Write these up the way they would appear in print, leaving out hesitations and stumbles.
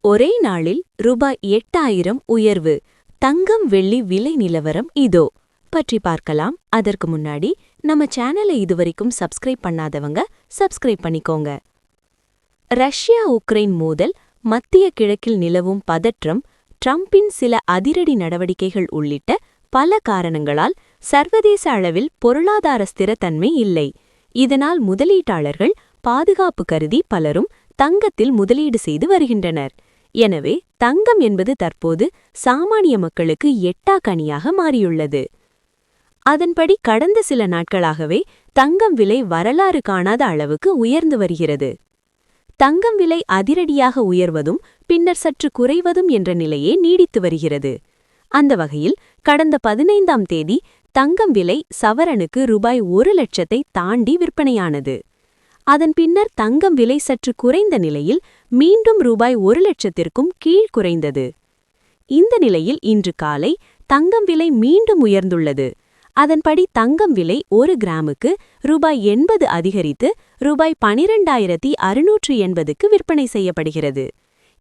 ஒரே நாளில் ரூபாய் 8,000 உயர்வு. தங்கம் வெள்ளி விலை நிலவரம் இதோ பற்றி பார்க்கலாம். அதற்கு முன்னாடி நம்ம சேனலை இதுவரைக்கும் சப்ஸ்கிரைப் பண்ணாதவங்க சப்ஸ்கிரைப் பண்ணிக்கோங்க. ரஷ்யா உக்ரைன் மோதல், மத்திய கிழக்கில் நிலவும் பதற்றம், ட்ரம்பின் சில அதிரடி நடவடிக்கைகள் உள்ளிட்ட பல காரணங்களால் சர்வதேச அளவில் பொருளாதார ஸ்திரத்தன்மை இல்லை. இதனால் முதலீட்டாளர்கள் பாதுகாப்பு கருதி பலரும் தங்கத்தில் முதலீடு செய்து வருகின்றனர். எனவே தங்கம் என்பது தற்போது சாமானிய மக்களுக்கு எட்டா கனியாக மாறியுள்ளது. அதன்படி கடந்த சில நாட்களாகவே தங்கம் விலை வரலாறு காணாத அளவுக்கு உயர்ந்து வருகிறது. தங்கம் விலை அதிரடியாக உயர்வதும் பின்னர் சற்று குறைவதும் என்ற நிலையே நீடித்து வருகிறது. அந்த வகையில் கடந்த 15ஆம் தேதி தங்கம் விலை சவரனுக்கு ரூபாய் 1,00,000 தாண்டி விற்பனையானது. அதன் பின்னர் தங்கம் விலை சற்று குறைந்த நிலையில் மீண்டும் ரூபாய் 1,00,000க்கும் கீழ் குறைந்தது. இந்த நிலையில் இன்று காலை தங்கம் விலை மீண்டும் உயர்ந்துள்ளது. அதன்படி தங்கம் விலை 1 கிராமுக்கு ரூபாய் 80 அதிகரித்து ரூபாய் 12,680க்கு விற்பனை செய்யப்படுகிறது.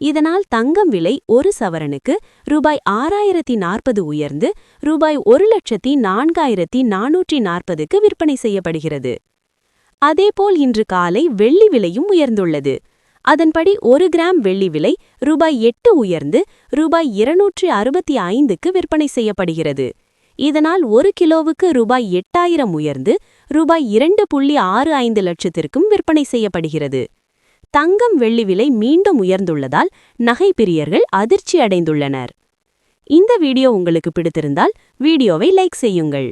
இதனால் தங்கம் விலை ஒரு சவரனுக்கு ரூபாய் 6,040 உயர்ந்து ரூபாய் 1,04,440க்கு விற்பனை செய்யப்படுகிறது. அதேபோல் இன்று காலை வெள்ளி விலையும் உயர்ந்துள்ளது. அதன்படி 1 கிராம் வெள்ளி விலை ரூபாய் 8 உயர்ந்து ரூபாய் 265க்கு விற்பனை செய்யப்படுகிறது. இதனால் 1 கிலோவுக்கு ரூபாய் 8,000 உயர்ந்து ரூபாய் 2.65 லட்சத்திற்கும் விற்பனை செய்யப்படுகிறது. தங்கம் வெள்ளி விலை மீண்டும் உயர்ந்துள்ளதால் நகை பிரியர்கள் அதிர்ச்சி அடைந்துள்ளனர். இந்த வீடியோ உங்களுக்கு பிடித்திருந்தால் வீடியோவை லைக் செய்யுங்கள்.